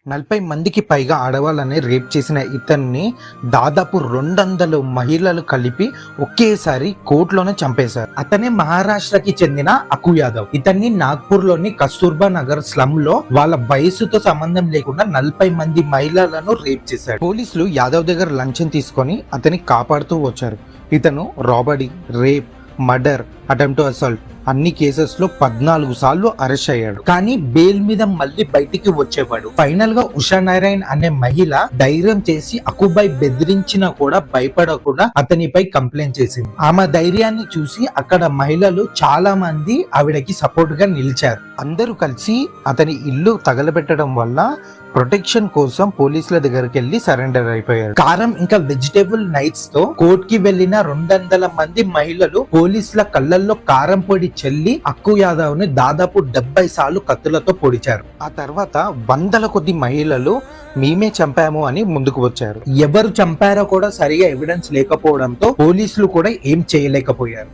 40 మందికి పైగా ఆడవాళ్ళని రేప్ చేసిన ఇతన్ని దాదాపు 200 మహిళలు కలిపి ఒకేసారి కోర్టులోనే చంపేశారు. అతనే మహారాష్ట్రకి చెందిన అకు యాదవ్. ఇతన్ని నాగ్పూర్ లోని కస్తూర్బా నగర్ స్లమ్ లో వాళ్ళ వయసుతో సంబంధం లేకుండా 40 మంది మహిళలను రేప్ చేశాడు. పోలీసులు యాదవ్ దగ్గర లంచం తీసుకొని అతన్ని కాపాడుతూ వచ్చారు. ఇతను robbery, rape, murder, attempt to assault అన్ని కేసెస్ లో 14 సార్లు అరెస్ట్ అయ్యాడు. కానీ బెయిల్ మీద మళ్ళీ బయటికి వచ్చేవాడు. ఫైనల్ గా ఉషా నారాయణ్ అనే మహిళ ధైర్యం చేసి అకుబాయ్ బెదిరించినా కూడా భయపడకుండా అతనిపై కంప్లైంట్ చేసింది. ఆమె ధైర్యాన్ని చూసి అక్కడ మహిళలు చాలా మంది ఆవిడకి సపోర్ట్ గా నిలిచారు. అందరూ కలిసి అతని ఇల్లు తగలబెట్టడం వల్ల ప్రొటెక్షన్ కోసం పోలీసుల దగ్గరికి వెళ్లి సరెండర్ అయిపోయారు. కారం ఇంకా వెజిటేబుల్ నైట్స్ తో కోర్ట్ కి వెళ్లిన 200 మంది మహిళలు పోలీసుల కళ్ళల్లో కారం పొడి చెల్లి అక్కు యాదవ్ ని దాదాపు 70 సార్లు కత్తులతో పొడిచారు. ఆ తర్వాత వందల కొద్ది మహిళలు మేమే చంపాము అని ముందుకు వచ్చారు. ఎవరు చంపారో కూడా సరిగా ఎవిడెన్స్ లేకపోవడంతో పోలీసులు కూడా ఏం చేయలేకపోయారు.